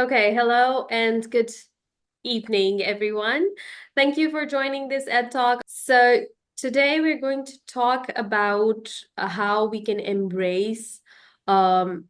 Okay, hello and good evening, everyone. Thank you for joining this Ed Talk. So today we're going to talk about how we can embrace um,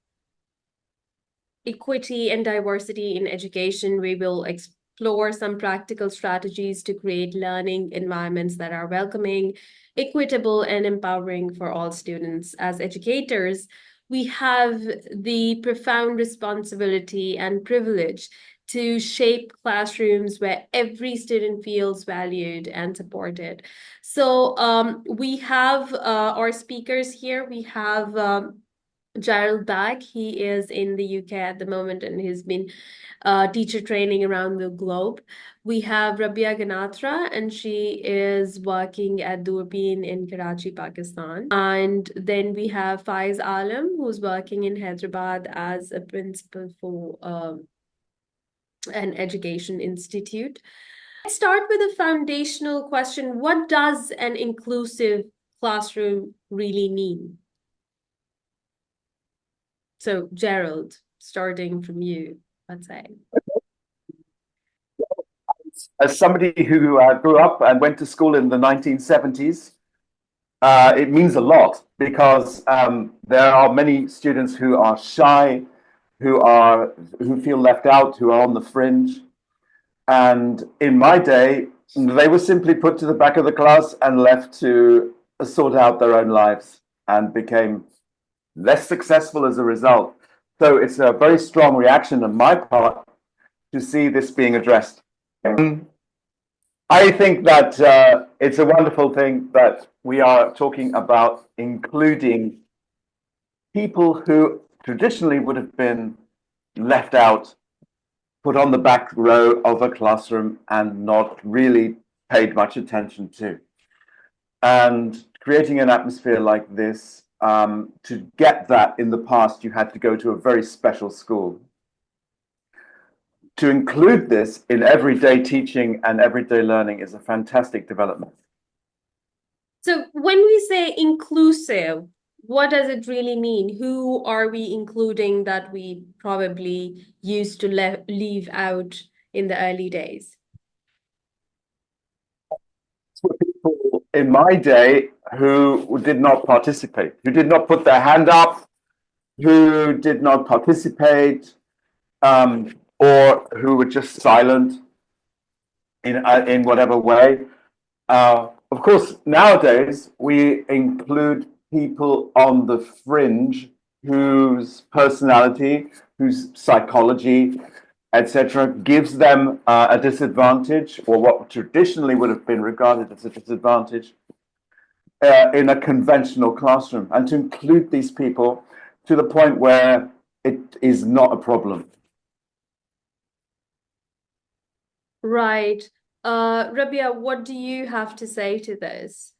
equity and diversity in education. We will explore some practical strategies to create learning environments that are welcoming, equitable, and empowering for all students. As educators, we have the profound responsibility and privilege to shape classrooms where every student feels valued and supported. So we have our speakers here. We have Gerald Bagge. He is in the UK at the moment and he's been teacher training around the globe. We have Rabiya Ganatra, and she is working at Durbin in Karachi, Pakistan. And then we have Faiz Alam, who's working in Hyderabad as a principal for an education institute. Let's start with a foundational question. What does an inclusive classroom really mean? So, Gerald, starting from you, let's say. As somebody who grew up and went to school in the 1970s, it means a lot because there are many students who are shy, who feel left out, who are on the fringe. And in my day, they were simply put to the back of the class and left to sort out their own lives and became less successful as a result. So it's a very strong reaction on my part to see this being addressed. I think that it's a wonderful thing that we are talking about including people who traditionally would have been left out, put on the back row of a classroom and not really paid much attention to. And creating an atmosphere like this, to get that in the past, you had to go to a very special school. To include this in everyday teaching and everyday learning is a fantastic development. So, when we say inclusive, what does it really mean? Who are we including that we probably used to leave out in the early days? For people in my day who did not participate, who did not put their hand up, who did not participate, or who were just silent in whatever way. Of course, nowadays we include people on the fringe whose personality, whose psychology, etc., gives them a disadvantage, or what traditionally would have been regarded as a disadvantage in a conventional classroom, and to include these people to the point where it is not a problem. Right. Rabia, what do you have to say to this?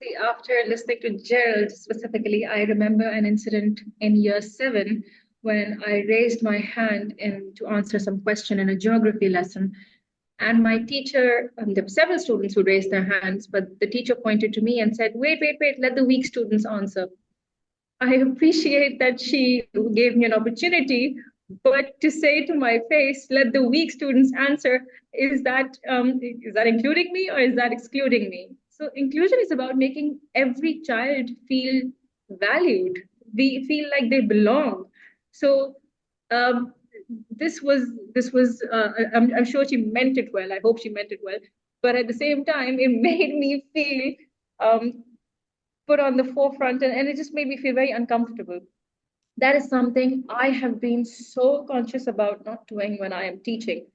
See, after listening to Gerald specifically, I remember an incident in year 7 when I raised my hand to answer some question in a geography lesson. And my teacher, there were several students who raised their hands, but the teacher pointed to me and said, wait, wait, wait, let the weak students answer. I appreciate that she gave me an opportunity, but to say to my face, let the weak students answer, is that including me or is that excluding me? So inclusion is about making every child feel valued. We feel like they belong. So um, I'm sure she meant it well. I hope she meant it well. But at the same time, it made me feel um, put on the forefront, and it just made me feel very uncomfortable. That is something I have been so conscious about not doing when I am teaching.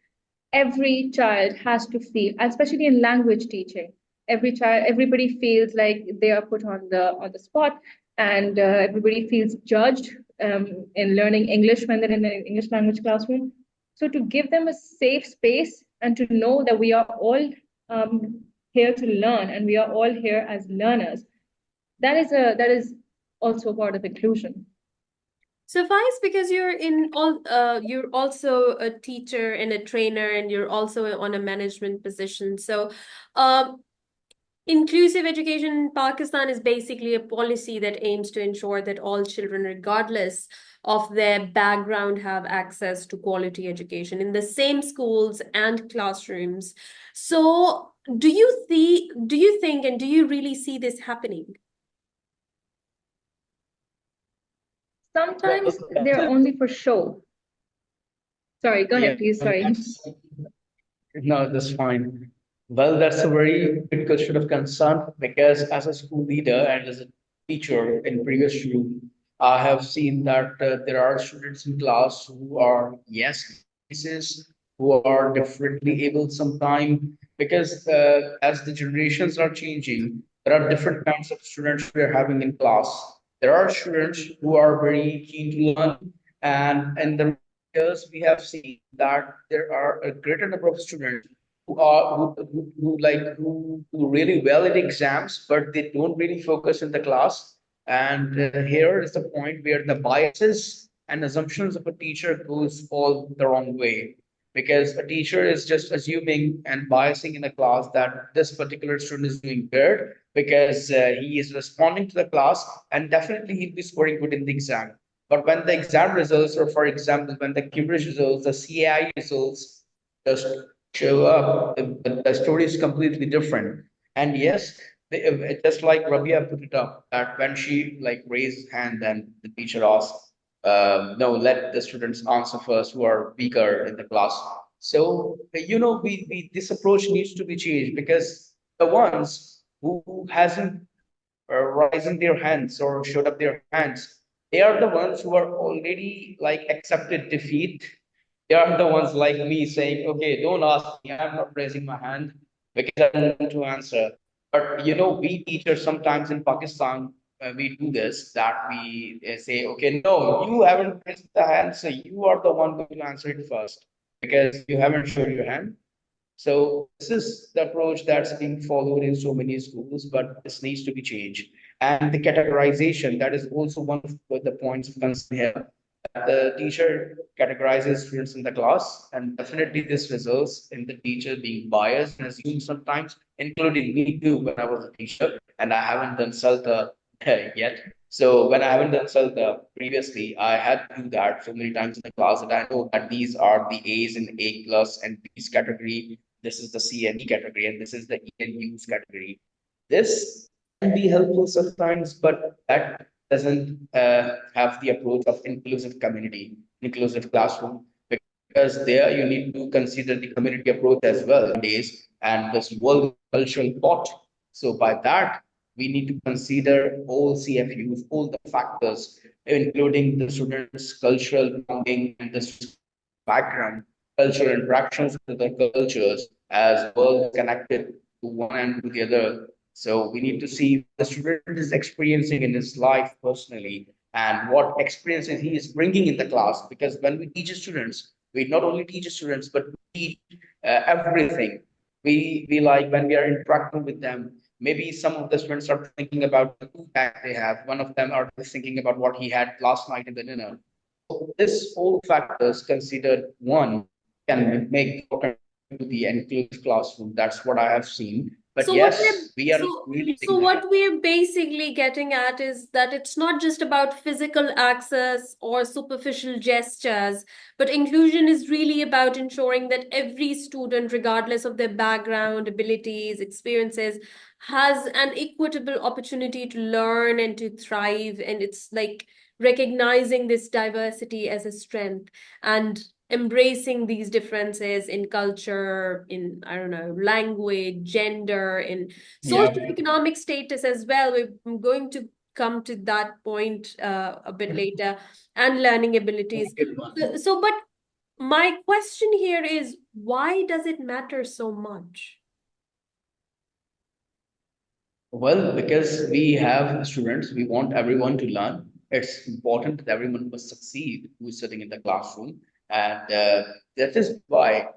Every child has to feel, especially in language teaching, everybody feels like they are put on the spot, and everybody feels judged in learning English when they're in an English language classroom. So to give them a safe space and to know that we are all here to learn and we are all here as learners, that is also part of inclusion. So, Faiz, because you're also a teacher and a trainer, and you're also on a management position. So, um, Inclusive education in Pakistan is basically a policy that aims to ensure that all children, regardless of their background, have access to quality education in the same schools and classrooms. So, do you think, and do you really see this happening? Sometimes Well, they're only for show. Sorry, go ahead, yeah, please. Sorry. no, that's fine. Well, that's a very good question of concern because as a school leader and as a teacher in previous room, I have seen that there are students in class who are yes cases, who are differently able sometime because as the generations are changing, there are different kinds of students we are having in class. There are students who are very keen to learn, and in the years we have seen that there are a greater number of students who do really well in exams, but they don't really focus in the class. And here is the point where the biases and assumptions of a teacher goes all the wrong way. Because a teacher is just assuming and biasing in a class that this particular student is doing good because he is responding to the class and definitely he'll be scoring good in the exam. But when the exam results, or for example, when the Cambridge results, the CAI results just show up, the story is completely different. And yes, just like Rabia put it up, that when she like raised hand and the teacher asked, no, let the students answer first who are weaker in the class. So, this approach needs to be changed because the ones who hasn't raising their hands or showed up their hands, they are the ones who are already like accepted defeat. They are the ones like me saying, okay, don't ask me, I'm not raising my hand because I don't want to answer. But we teachers sometimes in Pakistan, we do this that we say, okay, no, you haven't raised the hand, so you are the one going to answer it first because you haven't showed your hand. So this is the approach that's being followed in so many schools, but this needs to be changed. And the categorization, that is also one of the points of concern here. The teacher categorizes students in the class, and definitely this results in the teacher being biased and assumed sometimes, including me too when I was a teacher, and I haven't done SALTA yet. So when I haven't done SALTA previously, I had to do that so many times in the class that I know that these are the A's in A plus and B's category, this is the C and E category, and this is the E and U's category. This can be helpful sometimes, but that doesn't have the approach of inclusive community, inclusive classroom, because there you need to consider the community approach as well nowadays and this world cultural pot. So by that, we need to consider all CFUs, all the factors, including the students' cultural belonging and the students' background, cultural interactions with the cultures as well as connected to one and to the other. So we need to see what the student is experiencing in his life personally and what experiences he is bringing in the class. Because when we teach students, we not only teach students, but we teach everything. We like when we are interacting with them. Maybe some of the students are thinking about the food that they have. One of them are thinking about what he had last night in the dinner. So this all factors considered one can make to the enclosed classroom. That's what I have seen. But So what we're yes, we are really so doing that. what we're basically getting at is that it's not just about physical access or superficial gestures, but inclusion is really about ensuring that every student, regardless of their background, abilities, experiences, has an equitable opportunity to learn and to thrive. And it's like recognizing this diversity as a strength and embracing these differences in culture, in, I don't know, language, gender, in Yeah. socioeconomic status as well. We're going to come to that point a bit later, and learning abilities. But my question here is, why does it matter so much? Well, because we have students, we want everyone to learn. It's important that everyone must succeed who is sitting in the classroom. And that is why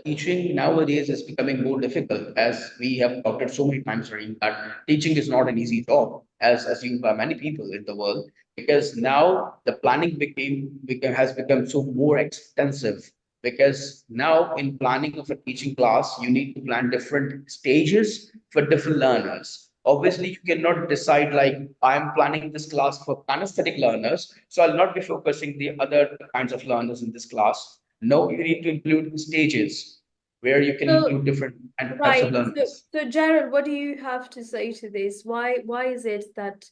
teaching nowadays is becoming more difficult, as we have talked it so many times already, that teaching is not an easy job, as assumed by many people in the world, because now the planning has become so more extensive. because now in planning of a teaching class, you need to plan different stages for different learners. Obviously, you cannot decide like I'm planning this class for kinesthetic learners, so I'll not be focusing the other kinds of learners in this class. No, you need to include stages where you can So, include different types of right. learners. So Gerald, what do you have to say to this? Why is it that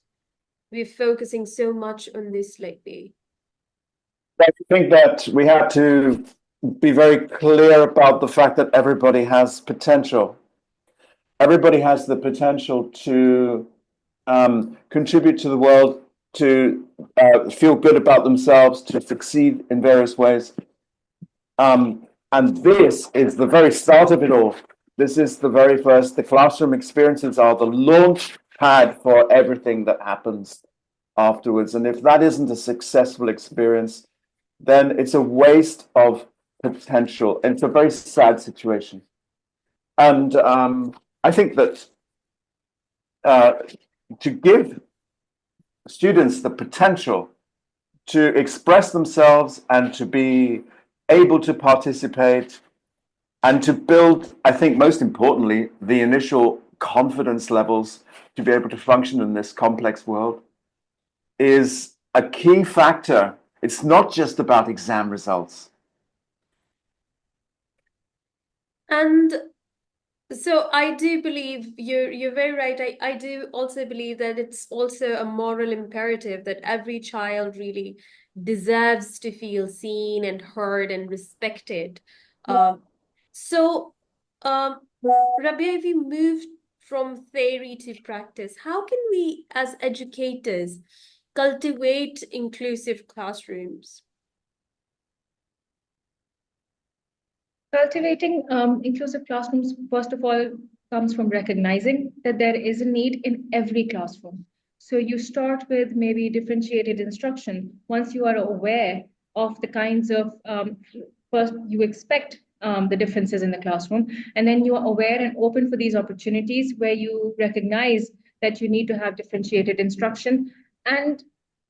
we're focusing so much on this lately? I think that we have to be very clear about the fact that everybody has potential. Everybody has the potential to contribute to the world, to feel good about themselves, to succeed in various ways. And this is the very start of it all. This is the very first. The classroom experiences are the launch pad for everything that happens afterwards. And if that isn't a successful experience, then it's a waste of potential. And it's a very sad situation. And I think that to give students the potential to express themselves and to be able to participate and to build, I think most importantly, the initial confidence levels to be able to function in this complex world is a key factor. It's not just about exam results. And so I do believe you're very right. I do also believe that it's also a moral imperative that every child really deserves to feel seen and heard and respected. So, Rabia, if we move from theory to practice, how can we, as educators, cultivate inclusive classrooms? Cultivating inclusive classrooms, first of all, comes from recognizing that there is a need in every classroom. So you start with maybe differentiated instruction. Once you are aware of the kinds of, first you expect the differences in the classroom, and then you are aware and open for these opportunities where you recognize that you need to have differentiated instruction. And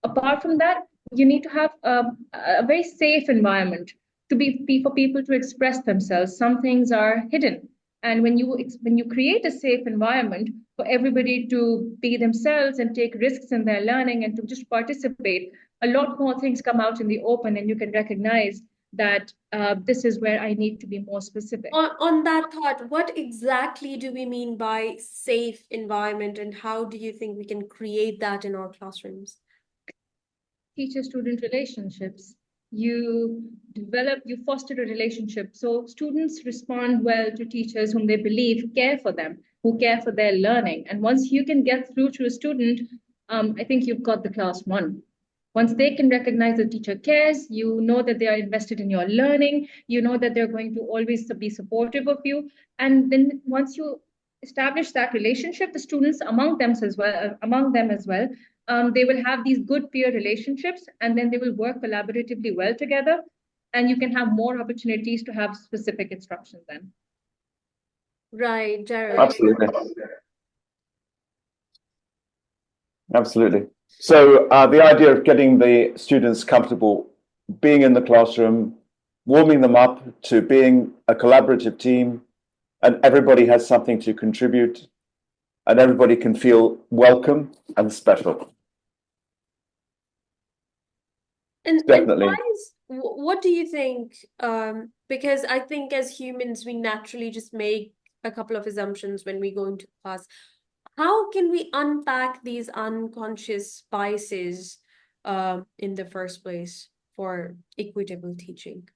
apart from that, you need to have a very safe environment to be for people to express themselves. Some things are hidden, and when you create a safe environment for everybody to be themselves and take risks in their learning and to just participate, a lot more things come out in the open, and you can recognize that this is where I need to be more specific. On that thought, what exactly do we mean by safe environment, and how do you think we can create that in our classrooms? Teacher-student relationships. You foster a relationship. So students respond well to teachers whom they believe care for them, who care for their learning. And once you can get through to a student, I think you've got the class won. Once they can recognize the teacher cares, you know that they are invested in your learning, you know that they're going to always be supportive of you. And then once you establish that relationship, the students among them as well, they will have these good peer relationships, and then they will work collaboratively well together, and you can have more opportunities to have specific instruction then. Right, Gerald. Absolutely. Absolutely. So the idea of getting the students comfortable being in the classroom, warming them up to being a collaborative team, and everybody has something to contribute, and everybody can feel welcome and special. And Definitely. what do you think? Because I think as humans, we naturally just make a couple of assumptions when we go into class. How can we unpack these unconscious biases in the first place for equitable teaching?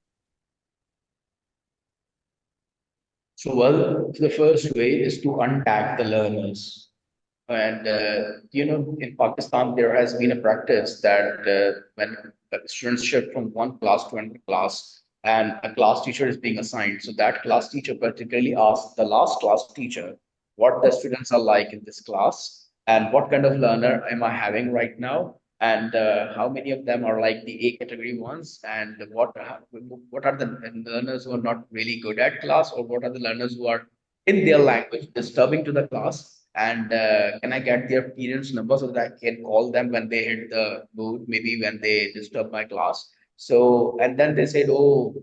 So, well, the first way is to untag the learners. And, in Pakistan, there has been a practice that when students shift from one class to another class and a class teacher is being assigned, so that class teacher particularly asks the last class teacher what the students are like in this class and what kind of learner am I having right now, and how many of them are like the A category ones, and what are the learners who are not really good at class, or what are the learners who are in their language disturbing to the class, and can I get their parents' number so that I can call them when they hit the mood, maybe when they disturb my class. So, and then they said, oh,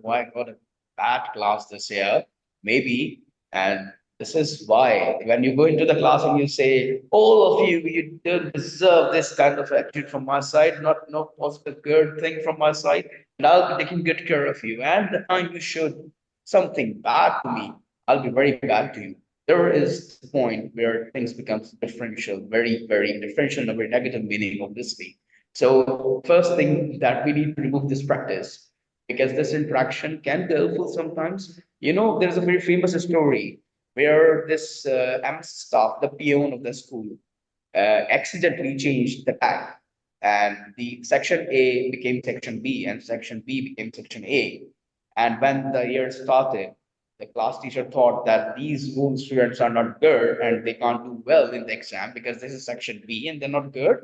I got a bad class this year, maybe. And this is why when you go into the class and you say, all of you, you don't deserve this kind of attitude from my side, not positive good thing from my side, and I'll be taking good care of you. And the time you showed something bad to me, I'll be very bad to you. There is the point where things becomes differential, very, very differential, a very negative meaning, obviously. So first thing that we need to remove this practice because this interaction can be helpful sometimes. You know, there's a very famous story where this MS staff, the peon of the school, accidentally changed the tag, and the section A became section B, and section B became section A. And when the year started, the class teacher thought that these rules students are not good and they can't do well in the exam because this is section B and they're not good.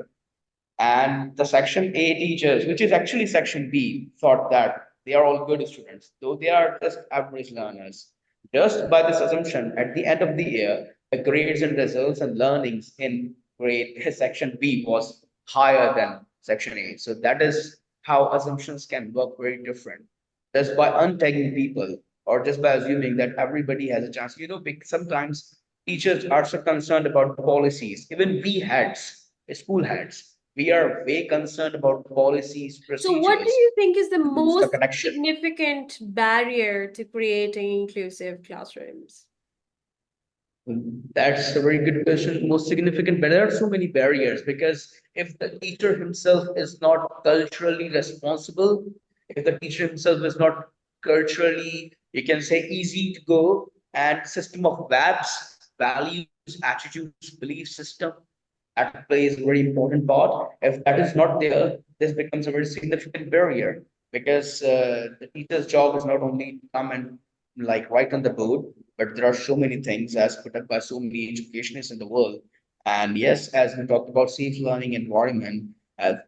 And the section A teachers, which is actually section B, thought that they are all good students, though they are just average learners. Just by this assumption, at the end of the year, the grades and results and learnings in grade section B was higher than section A. So that is how assumptions can work very different. Just by untagging people or just by assuming that everybody has a chance. You know, sometimes teachers are so concerned about policies, even we heads, school heads we are way concerned about policies, So what do procedures, you think is the the most connection. significant barrier to creating inclusive classrooms? That's a very good question. Most significant, but there are so many barriers because if the teacher himself is not culturally responsible, if the teacher himself is not culturally, you can say, easy to go, and system of values, attitudes, belief system, that plays a very important part. If that is not there, this becomes a very significant barrier because the teacher's job is not only to come and like write on the board, but there are so many things as put up by so many educationists in the world. And yes, as we talked about safe learning environment,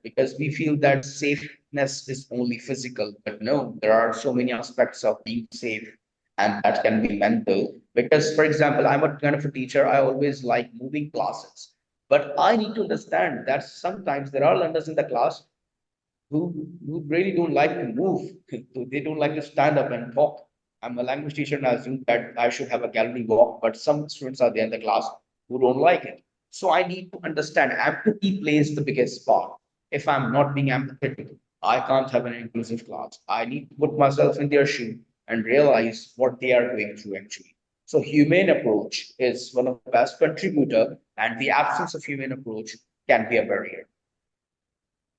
because we feel that safeness is only physical, but no, there are so many aspects of being safe, and that can be mental. Because, for example, I'm a kind of a teacher, I always like moving classes. But I need to understand that sometimes there are learners in the class who really don't like to move. They don't like to stand up and talk. I'm a language teacher and I assume that I should have a gallery walk, but some students are there in the class who don't like it. So I need to understand empathy plays the biggest part. If I'm not being empathetic, I can't have an inclusive class. I need to put myself in their shoe and realize what they are going through actually. So humane approach is one of the best contributor, and the absence of humane approach can be a barrier.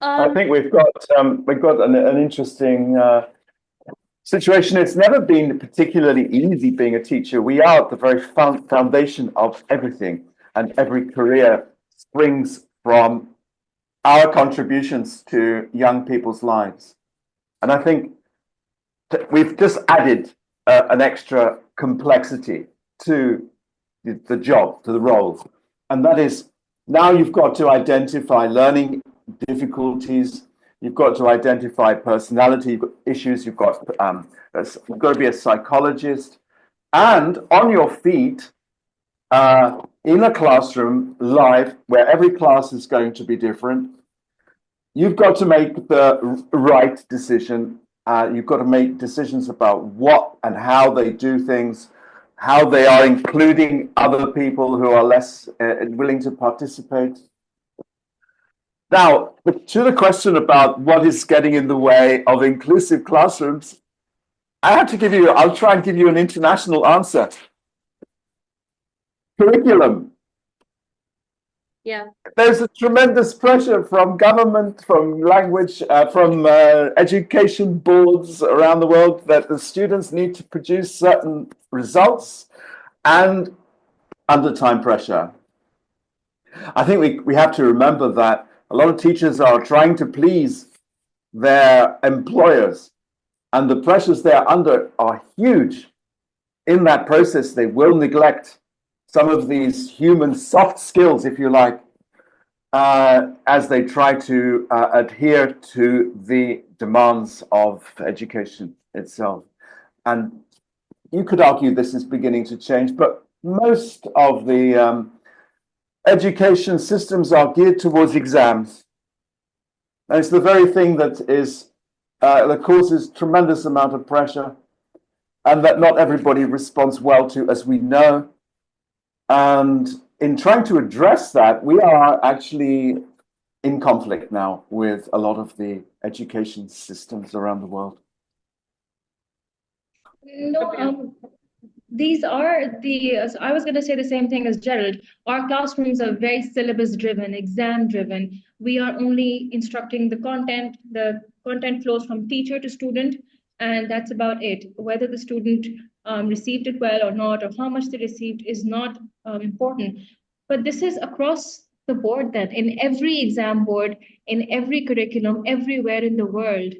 I think we've got an interesting situation. It's never been particularly easy being a teacher. We are at the very foundation of everything, and every career springs from our contributions to young people's lives. And I think that we've just added an extra complexity to the job, to the role, and that is now you've got to identify learning difficulties. You've got to identify personality issues. You've got to be a psychologist, and on your feet in a classroom live, where every class is going to be different. You've got to make the right decision. You've got to make decisions about what and how they do things, how they are including other people who are less willing to participate. Now, to the question about what is getting in the way of inclusive classrooms, I'll try and give you an international answer. Curriculum. Yeah. There's a tremendous pressure from government, from language, from education boards around the world that the students need to produce certain results and under time pressure. I think we have to remember that a lot of teachers are trying to please their employers, and the pressures they're under are huge. In that process, they will neglect some of these human soft skills, if you like, as they try to adhere to the demands of education itself. And you could argue this is beginning to change, but most of the education systems are geared towards exams. And it's the very thing that is that causes tremendous amount of pressure, and that not everybody responds well to, as we know. And in trying to address that, we are actually in conflict now with a lot of the education systems around the world. No, these are so I was going to say the same thing as Gerald. Our classrooms are very syllabus driven, exam driven. We are only instructing the content flows from teacher to student, and that's about it. Whether the student received it well or not, or how much they received is not important. But this is across the board then, in every exam board, in every curriculum, everywhere in the world.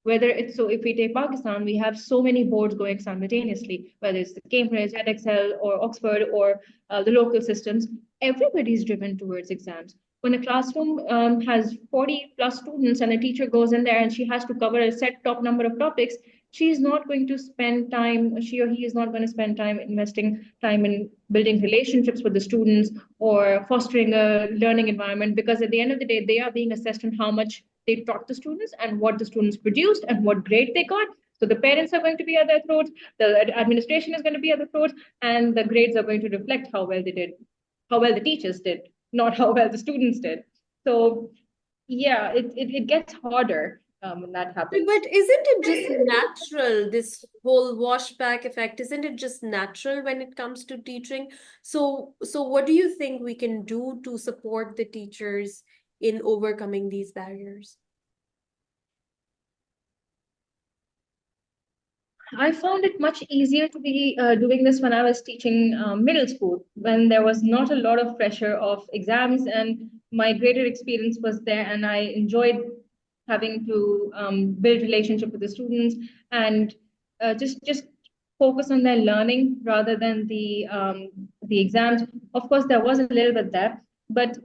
Whether it's so, if we take Pakistan, we have so many boards going simultaneously, whether it's the Cambridge, EdXL, or Oxford, or the local systems. Everybody's driven towards exams. When a classroom has 40 plus students and a teacher goes in there and she has to cover a set top number of topics, she's not going to spend time, she or he is not going to spend time investing time in building relationships with the students or fostering a learning environment, because at the end of the day, they are being assessed on how much they taught the students and what the students produced and what grade they got. So the parents are going to be at their throats, the administration is going to be at the throats, and the grades are going to reflect how well they did, how well the teachers did, not how well the students did. So yeah, it gets harder when that happens. But isn't it just natural, this whole washback effect? Isn't it just natural when it comes to teaching? So what do you think we can do to support the teachers in overcoming these barriers? I found it much easier to be doing this when I was teaching middle school, when there was not a lot of pressure of exams, and my greater experience was there, and I enjoyed having to build relationship with the students and just focus on their learning rather than the exams. Of course, there was a little bit there, but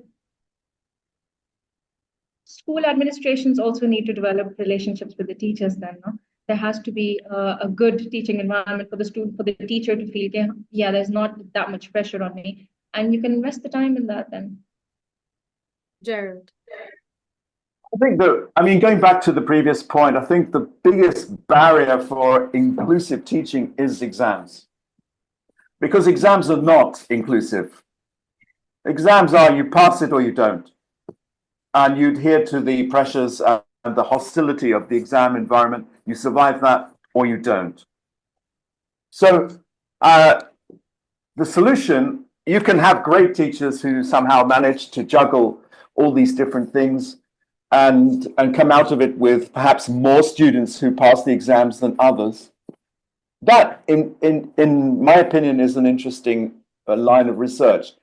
school administrations also need to develop relationships with the teachers then, no? There has to be a good teaching environment for the student, for the teacher to feel, yeah, there's not that much pressure on me. And you can invest the time in that then. Gerald. I think that, I mean, going back to the previous point, I think the biggest barrier for inclusive teaching is exams. Because exams are not inclusive. Exams are you pass it or you don't. And you adhere to the pressures and the hostility of the exam environment. You survive that or you don't. So the solution, you can have great teachers who somehow manage to juggle all these different things and come out of it with perhaps more students who pass the exams than others. That, in my opinion, is an interesting line of research.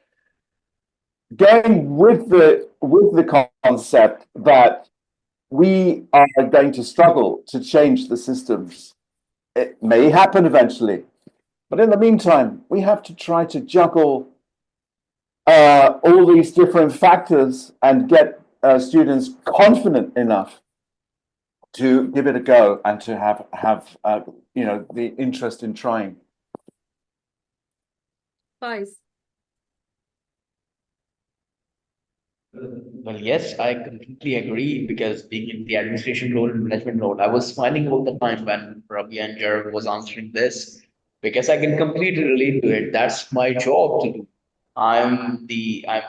Going with the concept that we are going to struggle to change the systems. It may happen eventually, but in the meantime, we have to try to juggle all these different factors and get students confident enough to give it a go and to have you know, the interest in trying. Faiz. Well, yes, I completely agree because being in the administration role and management role, I was smiling all the time when Rabiya and Jared was answering this because I can completely relate to it. That's my job to do. I'm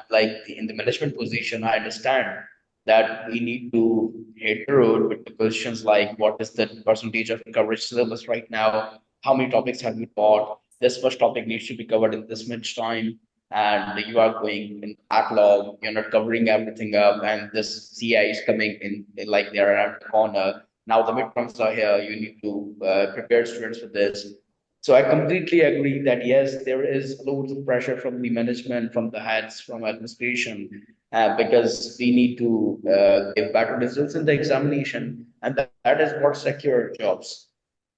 like in the management position. I understand that we need to hit the road with the questions like what is the percentage of coverage syllabus right now? How many topics have you taught? This much topic needs to be covered in this much time, and you are going in backlog, you're not covering everything up, and this CI is coming in like they're around the corner. Now the midterms are here, you need to prepare students for this. So I completely agree that yes, there is loads of pressure from the management, from the heads, from administration, because we need to give better results in the examination, and that is what secure jobs.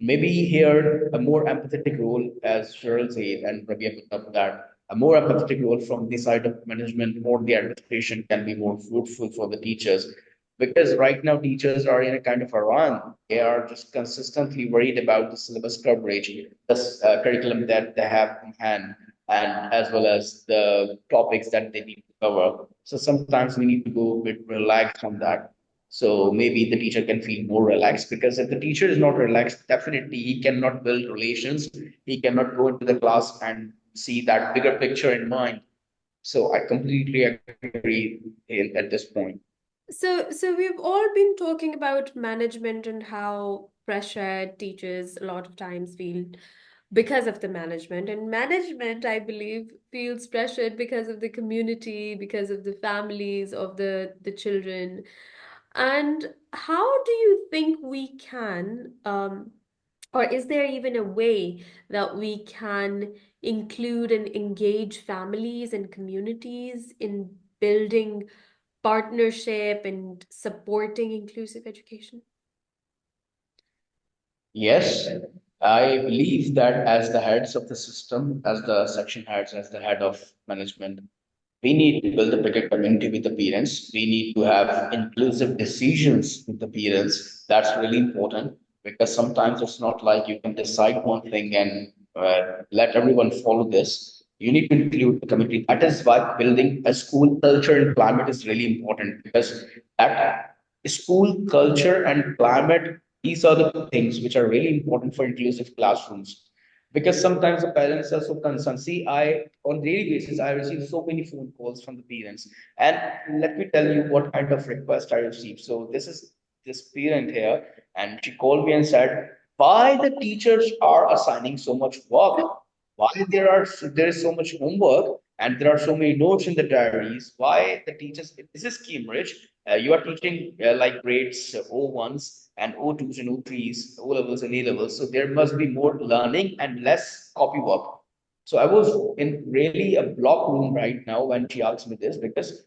Maybe here a more empathetic role, as Cheryl said, and Rabia put up that a more empathetic role from the side of management or the administration can be more fruitful for the teachers. Because right now teachers are in a kind of a run. They are just consistently worried about the syllabus coverage, the curriculum that they have in hand, and as well as the topics that they need to cover. So sometimes we need to go a bit relaxed on that. So maybe the teacher can feel more relaxed, because if the teacher is not relaxed, definitely he cannot build relations. He cannot go into the class and see that bigger picture in mind. So I completely agree at this point. So we've all been talking about management and how pressured teachers a lot of times feel because of the management. And management, I believe, feels pressured because of the community, because of the families of the children. And how do you think we can, or is there even a way that we can include and engage families and communities in building partnership and supporting inclusive education? Yes, I believe that as the heads of the system, as the section heads, as the head of management, we need to build a bigger community with the parents. We need to have inclusive decisions with the parents. That's really important, because sometimes it's not like you can decide one thing and let everyone follow this. You need to include the community. That is why building a school culture and climate is really important, because that school culture and climate, these are the things which are really important for inclusive classrooms. Because sometimes the parents are so concerned. See, I on daily basis I receive so many phone calls from the parents, and let me tell you what kind of request I receive. So this is this parent here, and she called me and said, "Why the teachers are assigning so much work? Why there is so much homework and there are so many notes in the diaries? Why the teachers? This is Cambridge. You are teaching like grades O1s and O2s and O3s, O levels and A levels. So there must be more learning and less copy work." So I was in really a block room right now when she asked me this, because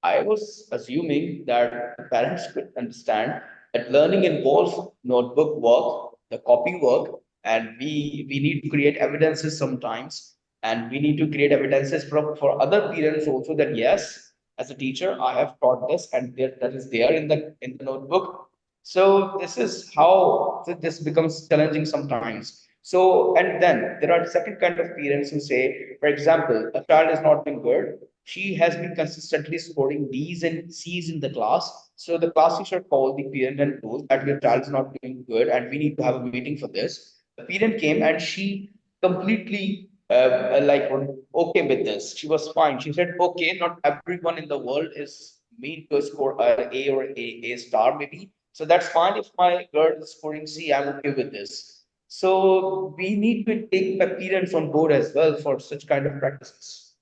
I was assuming that the parents could understand that learning involves notebook work, the copy work, and we need to create evidences sometimes, and we need to create evidences for other parents also, that yes, as a teacher, I have taught this, and that is there in the notebook. So this is how this becomes challenging sometimes. So, and then there are second kind of parents who say, for example, a child is not doing good. She has been consistently scoring D's and C's in the class. So the class teacher called the parent and told that your child is not doing good, and we need to have a meeting for this. The parent came and she completely like okay with this. She was fine. She said, okay, not everyone in the world is mean to score A or A star maybe. So that's fine. If my girl is scoring C, I'm okay with this. So we need to take the parents on board as well for such kind of practices.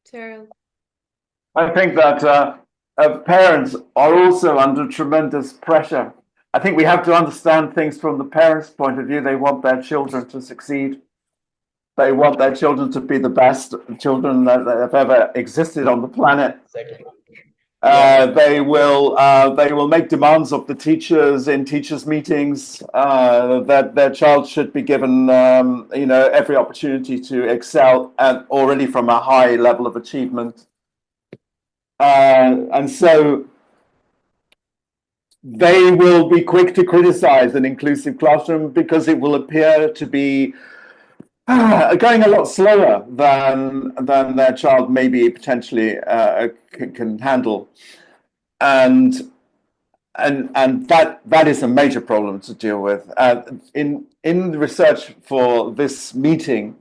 Cheryl. I think that parents are also under tremendous pressure. I think we have to understand things from the parents' point of view. They want their children to succeed. They want their children to be the best children that have ever existed on the planet. Exactly. Yeah. They will make demands of the teachers in teachers' meetings that their child should be given every opportunity to excel, and already from a high level of achievement. And so they will be quick to criticize an inclusive classroom because it will appear to be going a lot slower than their child maybe potentially can handle, and that is a major problem to deal with. In the research for this meeting,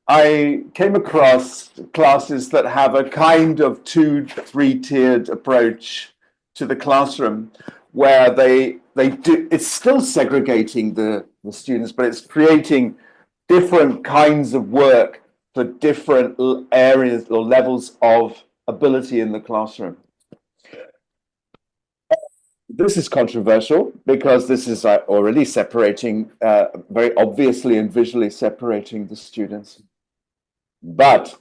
I came across classes that have a kind of 2-3 tiered approach to the classroom, where they do, it's still segregating the students, but it's creating different kinds of work for different areas or levels of ability in the classroom. This is controversial because this is already separating, very obviously and visually separating the students. But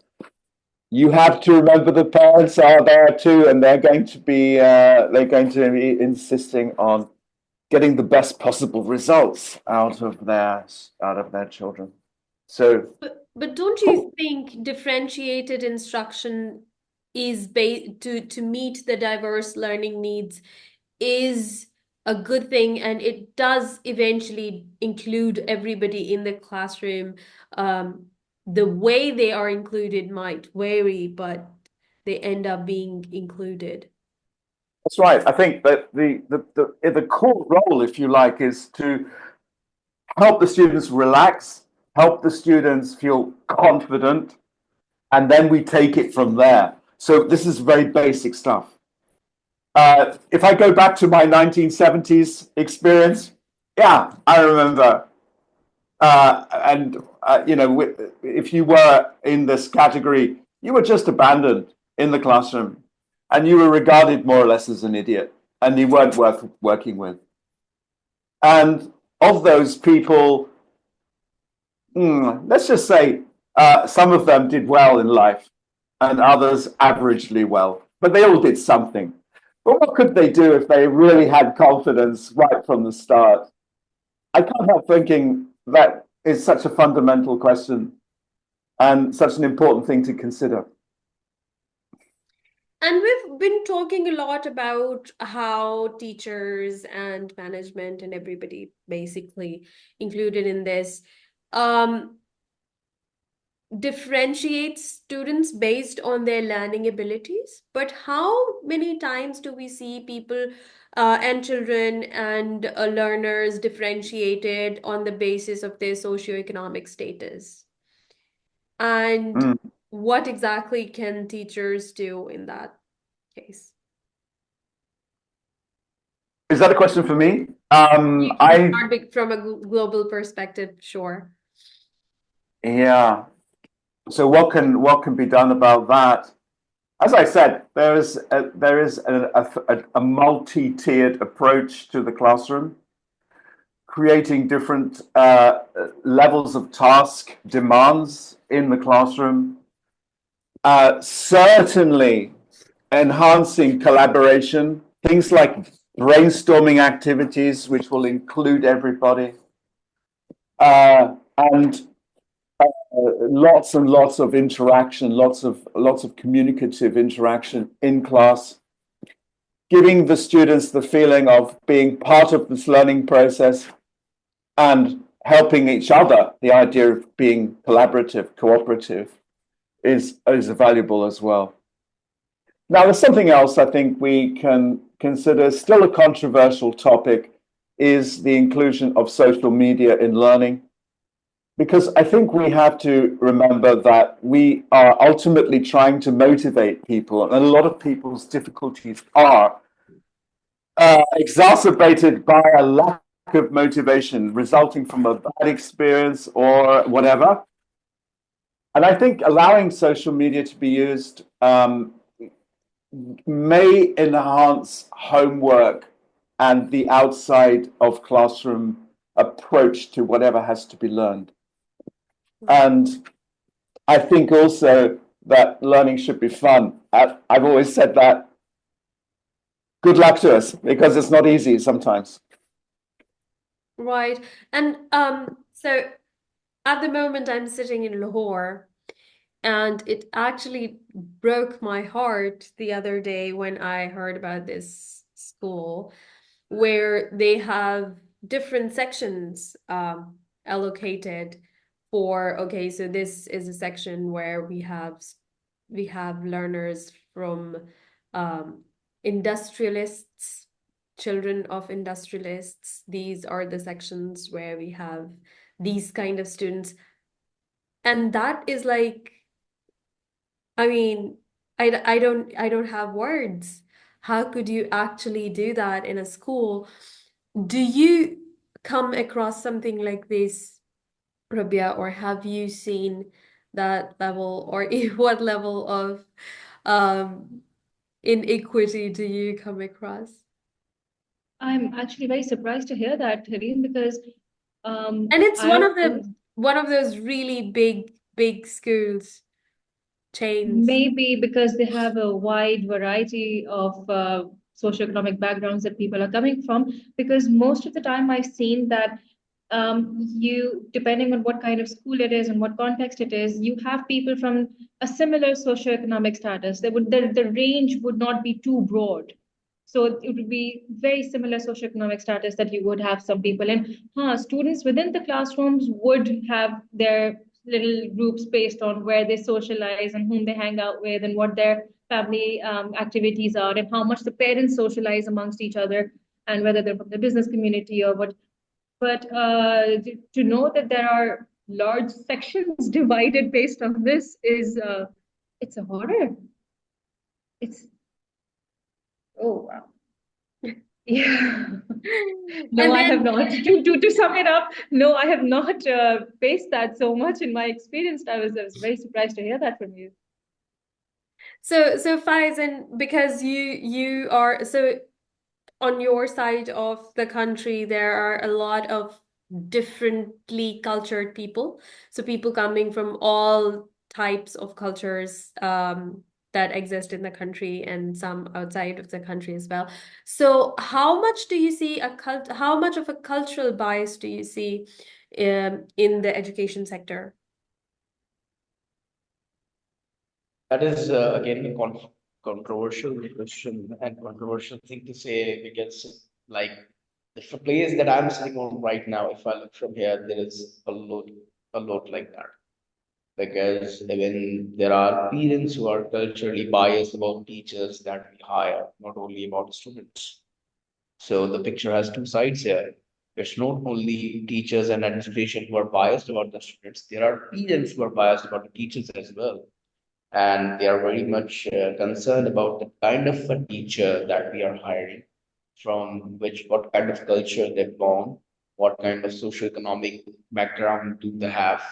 you have to remember the parents are there too, and they're going to be insisting on getting the best possible results out of their children. So, But don't you think differentiated instruction is to meet the diverse learning needs is a good thing, and it does eventually include everybody in the classroom? The way they are included might vary, but they end up being included. That's right. I think that the core role, if you like, is to help the students relax, help the students feel confident, and then we take it from there. So this is very basic stuff. If I go back to my 1970s experience, yeah, I remember. You know, if you were in this category, you were just abandoned in the classroom, and you were regarded more or less as an idiot, and you weren't worth working with. And of those people, let's just say some of them did well in life, and others averagely well, but they all did something. But what could they do if they really had confidence right from the start? I can't help thinking that is such a fundamental question and such an important thing to consider. And we've been talking a lot about how teachers and management and everybody basically included in this differentiate students based on their learning abilities. But how many times do we see people and children and learners differentiated on the basis of their socioeconomic status? And what exactly can teachers do in that case? Is that a question for me? You can start from a global perspective, sure. Yeah. So what can be done about that? As I said, there is a multi-tiered approach to the classroom, creating different levels of task demands in the classroom. Certainly enhancing collaboration, things like brainstorming activities, which will include everybody, and lots and lots of interaction, lots of communicative interaction in class, giving the students the feeling of being part of this learning process and helping each other. The idea of being collaborative, cooperative is valuable as well. Now, there's something else I think we can consider, still a controversial topic, is the inclusion of social media in learning. Because I think we have to remember that we are ultimately trying to motivate people, and a lot of people's difficulties are exacerbated by a lack of motivation resulting from a bad experience or whatever. And I think allowing social media to be used may enhance homework and the outside of classroom approach to whatever has to be learned. And I think also that learning should be fun. I've always said that. Good luck to us, because it's not easy sometimes. Right. And so at the moment I'm sitting in Lahore, and it actually broke my heart the other day when I heard about this school where they have different sections allocated for, okay, so this is a section where we have learners from industrialists, children of industrialists. These are the sections where we have these kind of students. And that is like, I mean, I don't have words. How could you actually do that in a school? Do you come across something like this, Rabiya, or have you seen that level, or what level of inequity do you come across? I'm actually very surprised to hear that, Hareem, because and it's one of those really big schools chains. Maybe because they have a wide variety of socioeconomic backgrounds that people are coming from. Because most of the time I've seen that depending on what kind of school it is and what context it is, you have people from a similar socioeconomic status. The range would not be too broad. So it would be very similar socioeconomic status that you would have some people. And students within the classrooms would have their little groups based on where they socialize and whom they hang out with and what their family activities are and how much the parents socialize amongst each other and whether they're from the business community or what. But to know that there are large sections divided based on this is it's a horror. It's oh wow. Yeah. No, And I have then, not. To sum it up, no, I have not faced that so much in my experience. I was very surprised to hear that from you. so Faiz, and because you are so on your side of the country, there are a lot of differently cultured people. So people coming from all types of cultures that exist in the country and some outside of the country as well. So how much do you see how much of a cultural bias do you see in the education sector? That is again a controversial question and controversial thing to say because, like, the place that I'm sitting on right now, if I look from here, there is a lot like that. Because even there are parents who are culturally biased about teachers that we hire, not only about students. So the picture has two sides here. It's not only teachers and administration who are biased about the students, there are parents who are biased about the teachers as well. And they are very much concerned about the kind of a teacher that we are hiring, from which, what kind of culture they belong, what kind of socioeconomic background do they have.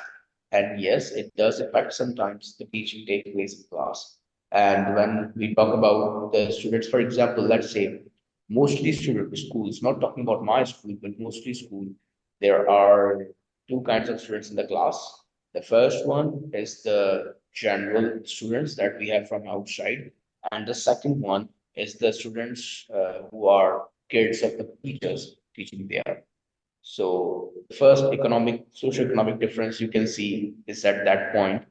And yes, it does affect sometimes the teaching take place in class. And when we talk about the students, for example, let's say mostly schools, not talking about my school, but mostly school, there are two kinds of students in the class. The first one is the general students that we have from outside, and the second one is the students who are kids of the teachers teaching there. So the first socioeconomic difference you can see is at that point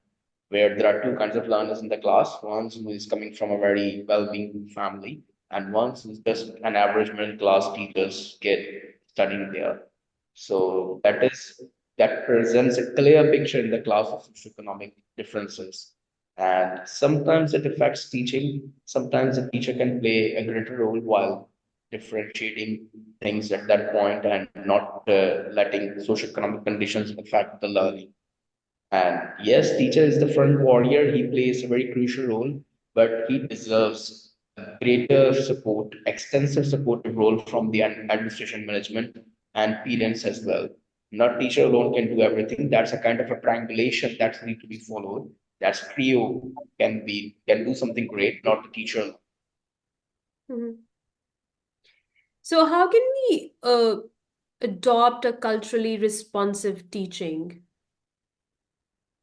where there are two kinds of learners in the class. One who is coming from a very well-being family, and one who's just an average middle class teacher's kid studying there. So that presents a clear picture in the class of socioeconomic differences. And sometimes it affects teaching. Sometimes the teacher can play a greater role while differentiating things at that point and not letting socioeconomic conditions affect the learning. And yes, teacher is the front warrior. He plays a very crucial role, but he deserves greater support, extensive supportive role from the administration management and parents as well. Not teacher alone can do everything. That's a kind of a triangulation that need to be followed. That's trio can do something great, not the teacher alone. Mhm. So how can we adopt a culturally responsive teaching,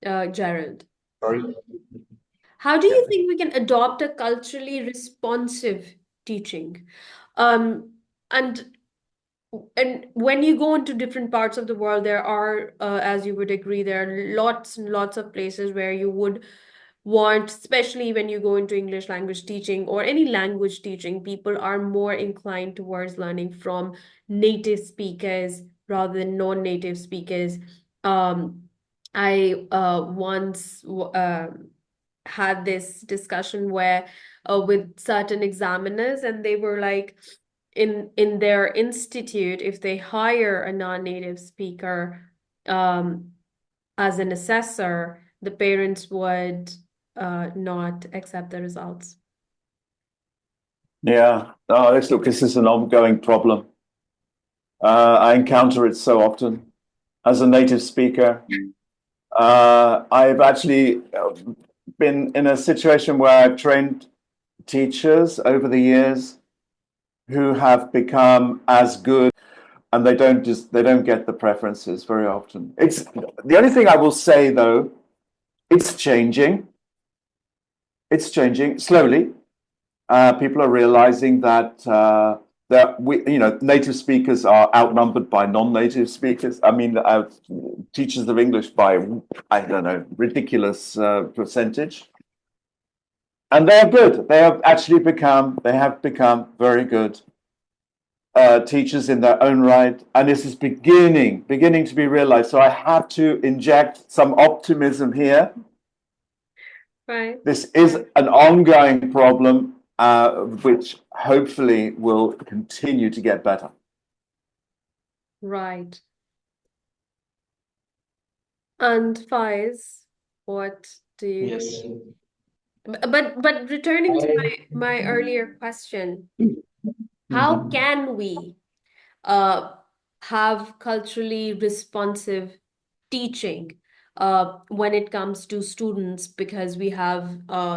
Gerald? Sorry. How do Yeah. you think we can adopt a culturally responsive teaching? Um, and when you go into different parts of the world, there are, as you would agree, there are lots and lots of places where you would want, especially when you go into English language teaching or any language teaching, people are more inclined towards learning from native speakers rather than non-native speakers. I once had this discussion where with certain examiners, and they were like, in their institute, if they hire a non-native speaker as an assessor, the parents would not accept the results. Yeah. Oh, look, this is an ongoing problem. I encounter it so often as a native speaker. I've actually been in a situation where I've trained teachers over the years who have become as good, and they don't get the preferences very often. It's the only thing I will say, though, it's changing. It's changing slowly. People are realizing that native speakers are outnumbered by non-native speakers. I mean, teachers of English by, I don't know, ridiculous percentage. And they are good. They have become very good teachers in their own right, and this is beginning to be realized. So I have to inject some optimism here. Right. This is an ongoing problem, which hopefully will continue to get better. Right. And Faiz, what do you Yes. but returning to I, my earlier question, how Mhm. can we uh have culturally responsive teaching when it comes to students, because we have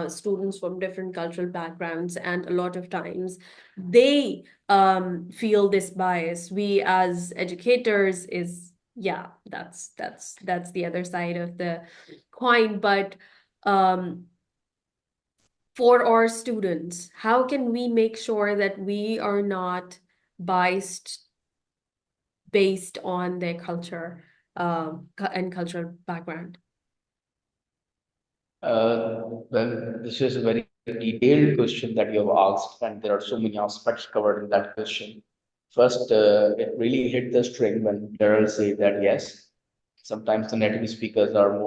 students from different cultural backgrounds, and a lot of times they feel this bias. We as educators is, yeah, that's the other side of the coin. But um for our students, how can we make sure that we are not biased based on their culture and cultural background? Well, this is a very detailed question that you have asked, and there are so many aspects covered in that question. First, it really hit the string when Gerald said that yes, sometimes the native speakers are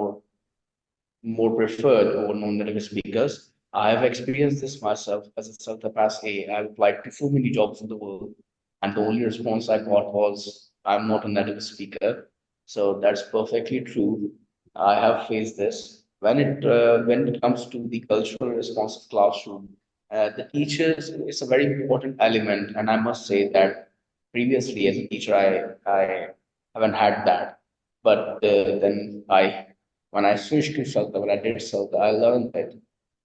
more preferred over non-native speakers. I have experienced this myself as a self-pass A. I've applied to so many jobs in the world, and the only response I got was, "I'm not a native speaker." So that's perfectly true. I have faced this. When it comes to the cultural responsive classroom, the teachers is a very important element, and I must say that previously as a teacher, I haven't had that, but then I when I switched to Salta, when I did Salta, I learned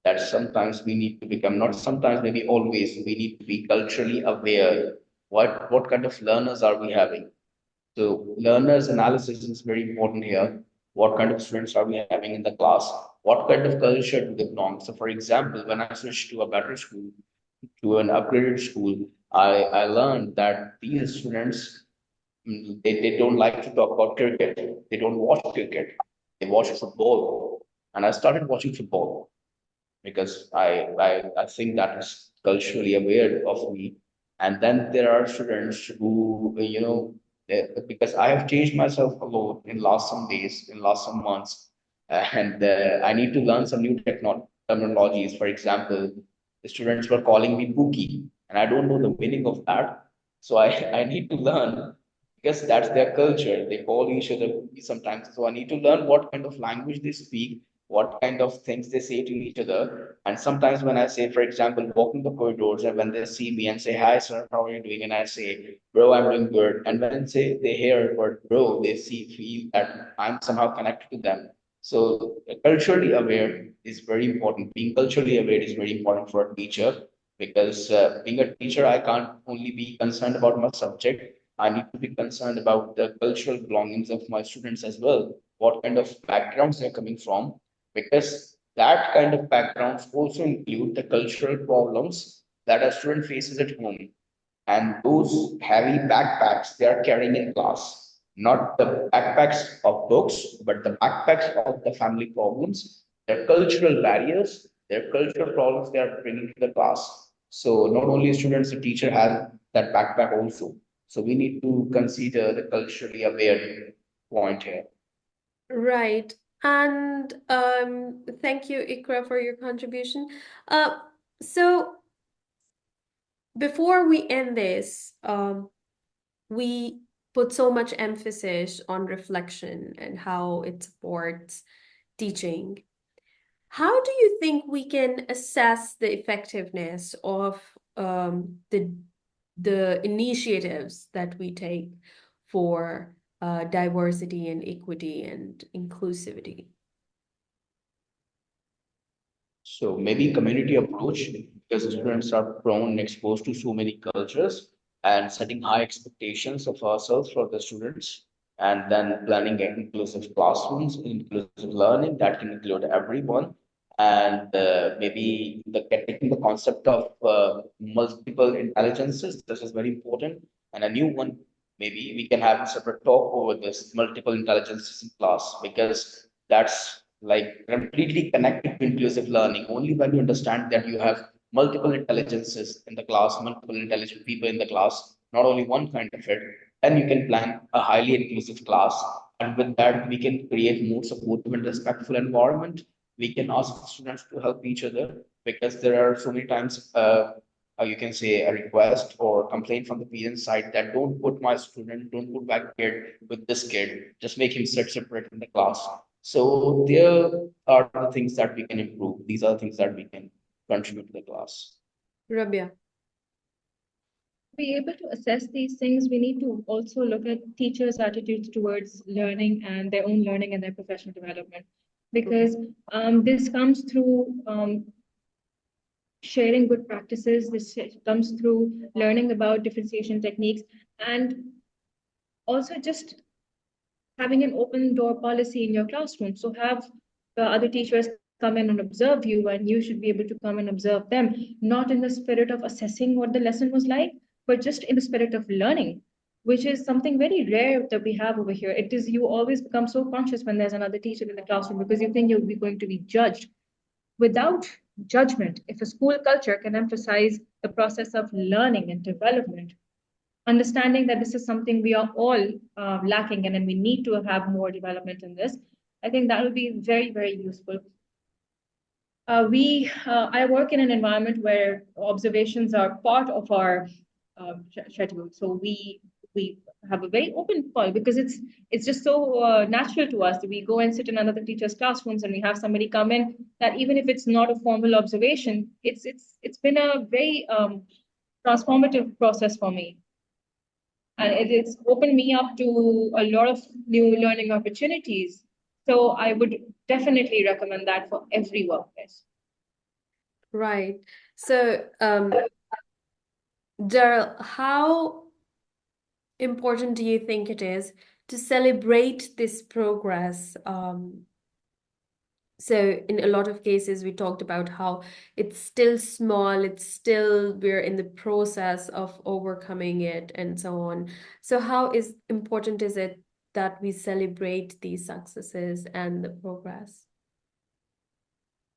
that sometimes we need to become, not sometimes, maybe always, we need to be culturally aware. What kind of learners are we having? So learners analysis is very important here. What kind of students are we having in the class? What kind of culture do they belong? So for example, when I switched to a better school, to an upgraded school, I learned that these students they don't like to talk about cricket. They don't watch cricket. They watch football. And I started watching football because I think that is culturally aware of me. And then there are students who, because I have changed myself a lot in last some days, in last some months, and I need to learn some new terminologies. For example, the students were calling me Pookie, and I don't know the meaning of that. So I need to learn because that's their culture. They call each other sometimes. So I need to learn what kind of language they speak, what kind of things they say to each other. And sometimes when I say, for example, walking the corridors, and when they see me and say, "Hi, sir, how are you doing?" And I say, "Bro, I'm doing good." And when say they hear word bro, they feel that I'm somehow connected to them. So culturally aware is very important. Being culturally aware is very important for a teacher because being a teacher, I can't only be concerned about my subject. I need to be concerned about the cultural belongings of my students as well. What kind of backgrounds they're coming from, because that kind of backgrounds also include the cultural problems that a student faces at home, and those heavy backpacks they are carrying in class, not the backpacks of books, but the backpacks of the family problems, their cultural barriers, their cultural problems they are bringing to the class. So not only students, the teacher has that backpack also. So we need to consider the culturally aware point here. Right. And thank you, Ikra, for your contribution. So before we end this, we put so much emphasis on reflection and how it supports teaching. How do you think we can assess the effectiveness of the initiatives that we take for diversity and equity and inclusivity? So maybe community approach because students are prone and exposed to so many cultures and setting high expectations of ourselves for the students and then planning inclusive classrooms, inclusive learning that can include everyone and maybe taking the concept of multiple intelligences. This is very important and a new one. Maybe we can have a separate talk over this multiple intelligences in class because that's like completely connected to inclusive learning. Only when you understand that you have multiple intelligences in the class, multiple intelligent people in the class, not only one kind of it, then you can plan a highly inclusive class. And with that, we can create more supportive and respectful environment. We can ask students to help each other because there are so many times, you can say a request or complaint from the parent side that don't put my student, don't put my kid with this kid, just make him sit separate in the class. So there are the things that we can improve. These are the things that we can contribute to the class. Rabia. Be able to assess these things, we need to also look at teachers' attitudes towards learning and their own learning and their professional development. Because this comes through sharing good practices, this comes through learning about differentiation techniques, and also just having an open door policy in your classroom. So have the other teachers come in and observe you, and you should be able to come and observe them, not in the spirit of assessing what the lesson was like, but just in the spirit of learning, which is something very rare that we have over here. It is, you always become so conscious when there's another teacher in the classroom because you think you'll be going to be judged. Without judgment, if a school culture can emphasize the process of learning and development, understanding that this is something we are all lacking in and we need to have more development in this, I think that will be very, very useful. I work in an environment where observations are part of our schedule. So we have a very open call because it's just so natural to us that we go and sit in another teacher's classrooms and we have somebody come in, that even if it's not a formal observation, it's been a very transformative process for me. And it's opened me up to a lot of new learning opportunities. So I would definitely recommend that for every workplace. Right. So, Daryl, how important do you think it is to celebrate this progress? So in a lot of cases, we talked about how it's still small, we're in the process of overcoming it and so on. So how important is it that we celebrate these successes and the progress?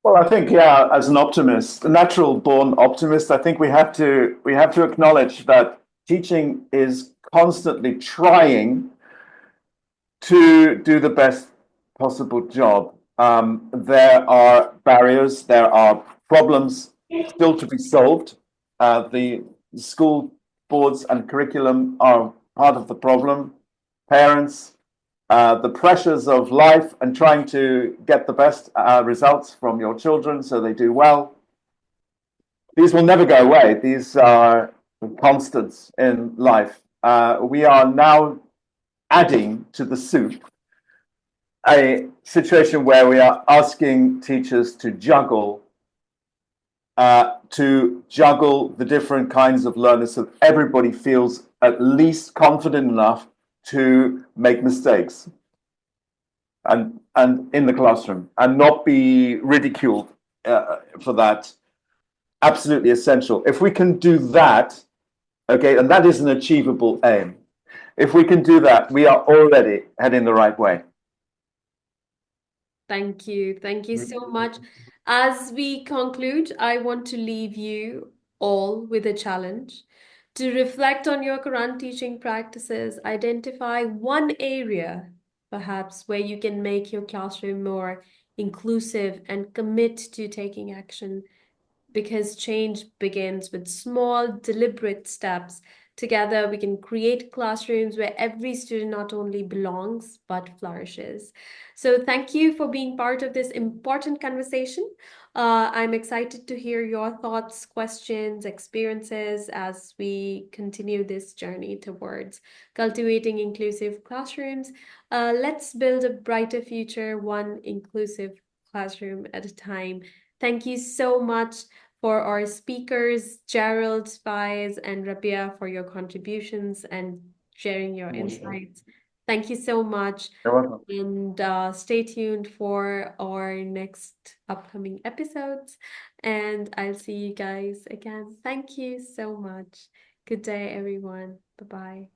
Well, I think, yeah, as an optimist, a natural born optimist, I think we have to acknowledge that teaching is constantly trying to do the best possible job. There are barriers, there are problems still to be solved. The school boards and curriculum are part of the problem. Parents, the pressures of life and trying to get the best results from your children so they do well. These will never go away. These are constants in life. We are now adding to the soup a situation where we are asking teachers to juggle the different kinds of learners so everybody feels at least confident enough to make mistakes and in the classroom and not be ridiculed for that. Absolutely essential. If we can do that, okay, and that is an achievable aim. If we can do that, we are already heading the right way. Thank you. Thank you so much. As we conclude, I want to leave you all with a challenge to reflect on your current teaching practices, identify one area perhaps where you can make your classroom more inclusive and commit to taking action, because change begins with small, deliberate steps. Together, we can create classrooms where every student not only belongs, but flourishes. So thank you for being part of this important conversation. I'm excited to hear your thoughts, questions, experiences as we continue this journey towards cultivating inclusive classrooms. Let's build a brighter future, one inclusive classroom at a time. Thank you so much for our speakers, Gerald, Faiz, and Rabiya, for your contributions and sharing your insights. Thank you so much. You're welcome. And stay tuned for our next upcoming episodes. And I'll see you guys again. Thank you so much. Good day, everyone. Bye-bye.